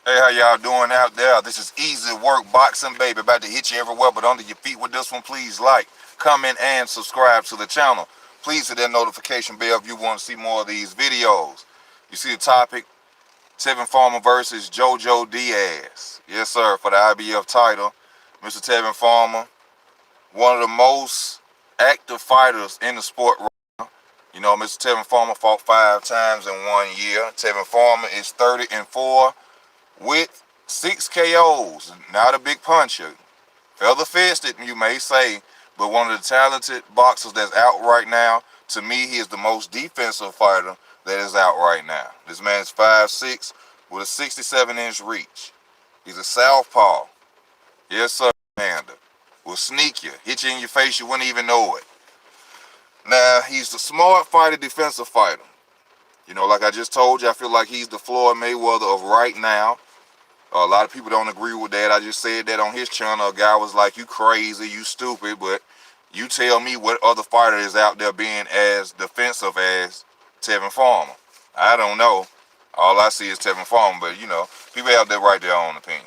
Hey, how y'all doing out there? This is Easy Work Boxing, baby. About to hit you everywhere, but under your feet with this one. Please like, comment, and subscribe to the channel. Please hit that notification bell if you want to see more of these videos. You see the topic, Tevin Farmer versus Jojo Diaz. Yes, sir, for the IBF title. Mr. Tevin Farmer, one of the most active fighters in the sport right now. You know, Mr. Tevin Farmer fought 5 times in 1 year. Tevin Farmer is 30-4. With 6 KOs, not a big puncher. Feather-fisted, you may say, but one of the talented boxers that's out right now. To me, he is the most defensive fighter that is out right now. This man is 5'6", with a 67-inch reach. He's a southpaw. Yes, sir, Panda. Will sneak you, hit you in your face, you wouldn't even know it. Now, he's the smart fighter, defensive fighter. You know, like I just told you, I feel like he's the Floyd Mayweather of right now. A lot of people don't agree with that. I just said that on his channel. A guy was like, you crazy, you stupid, but you tell me what other fighter is out there being as defensive as Tevin Farmer. I don't know. All I see is Tevin Farmer, but, you know, people have their right, their own opinion.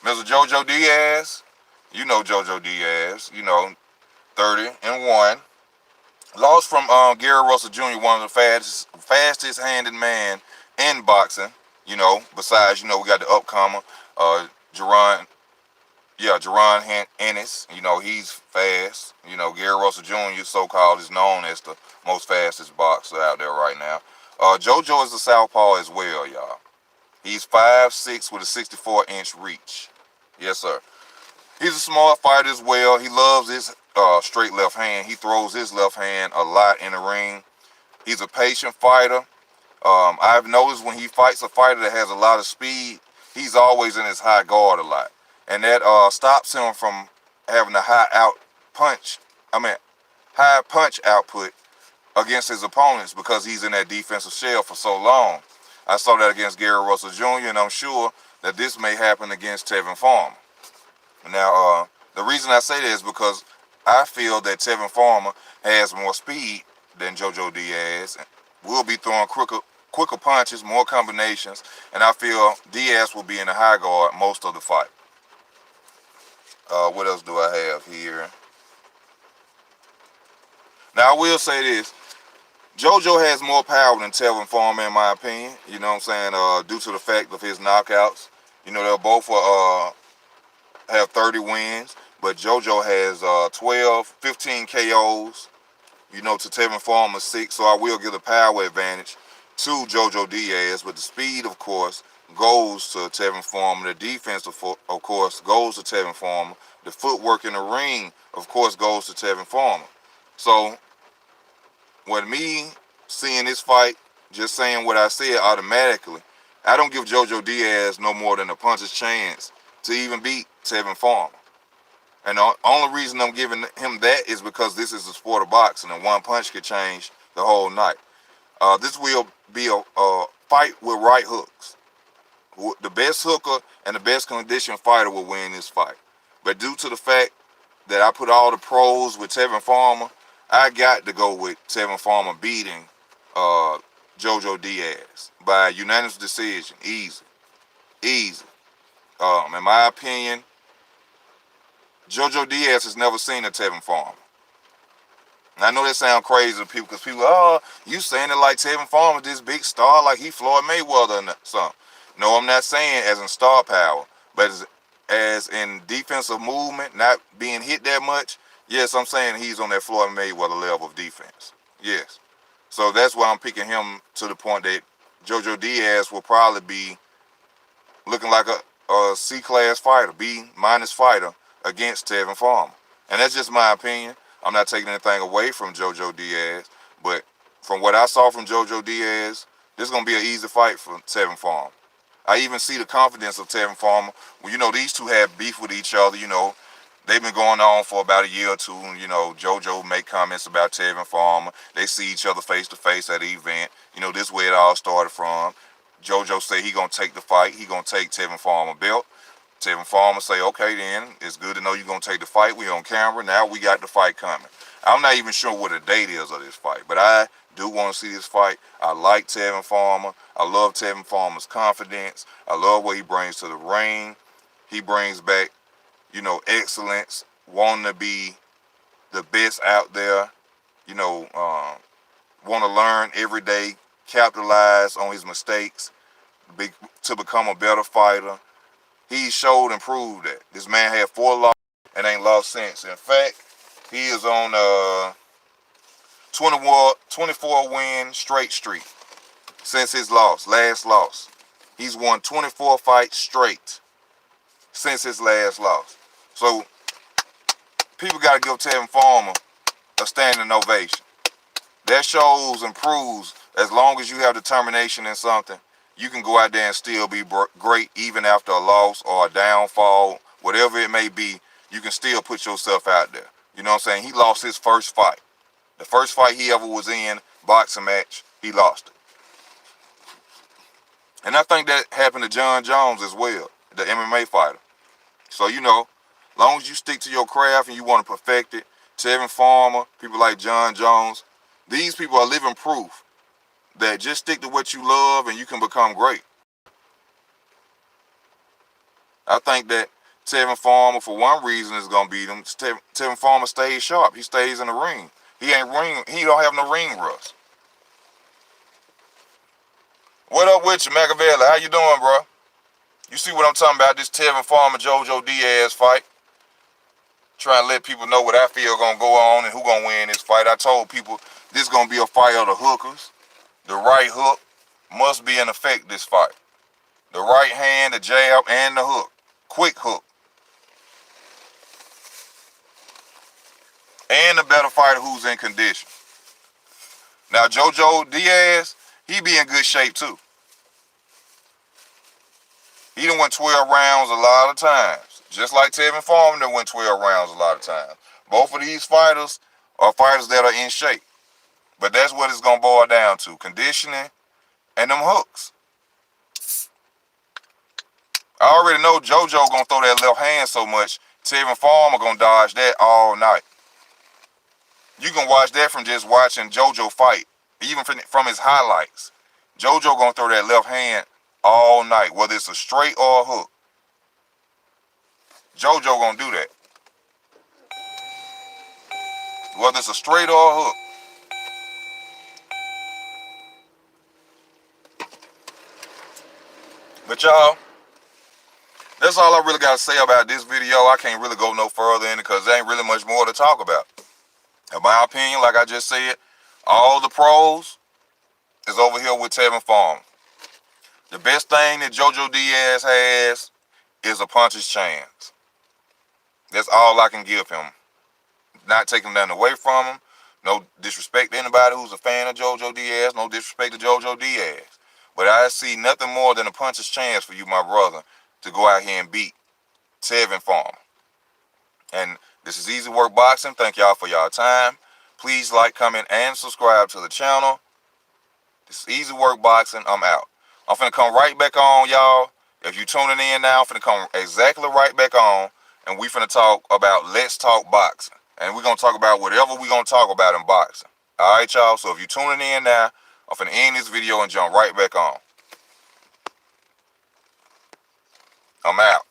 Mr. Jojo Diaz, you know Jojo Diaz, you know, 30-1. Lost from Gary Russell Jr., one of the fastest-handed man in boxing. You know, besides, you know, we got the upcomer, Jerron Ennis. You know, he's fast. You know, Gary Russell Jr., so-called, is known as the most fastest boxer out there right now. Jojo is a southpaw as well, y'all. He's 5'6" with a 64-inch reach. Yes, sir. He's a smart fighter as well. He loves his straight left hand. He throws his left hand a lot in the ring. He's a patient fighter. I've noticed when he fights a fighter that has a lot of speed, he's always in his high guard a lot. And that stops him from having a high punch output against his opponents because he's in that defensive shell for so long. I saw that against Gary Russell Jr., and I'm sure that this may happen against Tevin Farmer. Now, the reason I say that is because I feel that Tevin Farmer has more speed than Jojo Diaz. Will be throwing quicker punches, more combinations, and I feel Diaz will be in the high guard most of the fight. What else do I have here? Now, I will say this. Jojo has more power than Tevin Farmer, in my opinion. You know what I'm saying? Due to the fact of his knockouts. You know, they'll both have 30 wins, but Jojo has 15 KOs. You know, to Tevin Farmer 6, so I will give the power advantage to Jojo Diaz, but the speed, of course, goes to Tevin Farmer. The defense, of course, goes to Tevin Farmer. The footwork in the ring, of course, goes to Tevin Farmer. So, with me seeing this fight, just saying what I said automatically, I don't give Jojo Diaz no more than a puncher's chance to even beat Tevin Farmer. And the only reason I'm giving him that is because this is the sport of boxing, and one punch could change the whole night. This will be a fight with right hooks. The best hooker and the best conditioned fighter will win this fight. But due to the fact that I put all the pros with Tevin Farmer, I got to go with Tevin Farmer beating Jojo Diaz by unanimous decision. Easy. In my opinion, Jojo Diaz has never seen a Tevin Farmer. And I know that sounds crazy to people because people, you saying it like Tevin Farmer, this big star, like he Floyd Mayweather or something. No, I'm not saying as in star power, but as in defensive movement, not being hit that much. Yes, I'm saying he's on that Floyd Mayweather level of defense. Yes. So that's why I'm picking him to the point that Jojo Diaz will probably be looking like a C-class fighter, B- fighter against Tevin Farmer. And that's just my opinion. I'm not taking anything away from Jojo Diaz, but from what I saw from Jojo Diaz, this is going to be an easy fight for Tevin Farmer. I even see the confidence of Tevin Farmer. Well, you know, these two have beef with each other. You know, they've been going on for about a year or two. You know, Jojo make comments about Tevin Farmer. They see each other face to face at the event. You know, this is where it all started from. Jojo say he going to take the fight. He going to take Tevin Farmer belt. Tevin Farmer say, okay then, it's good to know you're going to take the fight. We on camera. Now we got the fight coming. I'm not even sure what the date is of this fight, but I do want to see this fight. I like Tevin Farmer. I love Tevin Farmer's confidence. I love what he brings to the ring. He brings back, excellence, wanting to be the best out there, want to learn every day, capitalize on his mistakes, to become a better fighter. He showed and proved that. This man had 4 losses and ain't lost since. In fact, he is on 24 win straight streak since his last loss. He's won 24 fights straight since his last loss. So people got to give Tevin Farmer a standing ovation. That shows and proves as long as you have determination in something, you can go out there and still be great even after a loss or a downfall, whatever it may be. You can still put yourself out there. You know what I'm saying? He lost his first fight. The first fight he ever was in, boxing match, he lost it. And I think that happened to John Jones as well, the MMA fighter. So, long as you stick to your craft and you want to perfect it, Tevin Farmer, people like John Jones, these people are living proof that just stick to what you love and you can become great. I think that Tevin Farmer, for one reason, is going to beat him. Tevin Farmer stays sharp. He stays in the ring. He don't have no ring rust. What up with you, Machiavelli? How you doing, bro? You see what I'm talking about, this Tevin Farmer, Jojo Diaz fight? Trying to let people know what I feel going to go on and who going to win this fight. I told people this is going to be a fight of the hookers. The right hook must be in effect this fight. The right hand, the jab, and the hook. Quick hook. And the better fighter who's in condition. Now, Jojo Diaz, he be in good shape too. He done went 12 rounds a lot of times. Just like Tevin Farmer done went 12 rounds a lot of times. Both of these fighters are fighters that are in shape. But that's what it's going to boil down to. Conditioning and them hooks. I already know Jojo going to throw that left hand so much, Tevin Farmer going to dodge that all night. You can watch that from just watching Jojo fight, even from his highlights. Jojo going to throw that left hand all night, whether it's a straight or a hook. Jojo going to do that. Whether it's a straight or a hook. But y'all, that's all I really got to say about this video. I can't really go no further in it because there ain't really much more to talk about. In my opinion, like I just said, all the pros is over here with Tevin Farmer. The best thing that Jojo Diaz has is a puncher's chance. That's all I can give him. Not taking nothing away from him. No disrespect to anybody who's a fan of Jojo Diaz. No disrespect to Jojo Diaz. But I see nothing more than a puncher's chance for you, my brother, to go out here and beat Tevin Farmer. And this is Easy Work Boxing. Thank y'all for y'all time. Please like, comment, and subscribe to the channel. This is Easy Work Boxing. I'm out. I'm finna come right back on, y'all. If you tuning in now, I'm finna come exactly right back on, and we finna talk about Let's Talk Boxing. And we're gonna talk about whatever we're gonna talk about in boxing. All right, y'all? So if you're tuning in now, I'm finna end this video and jump right back on. I'm out.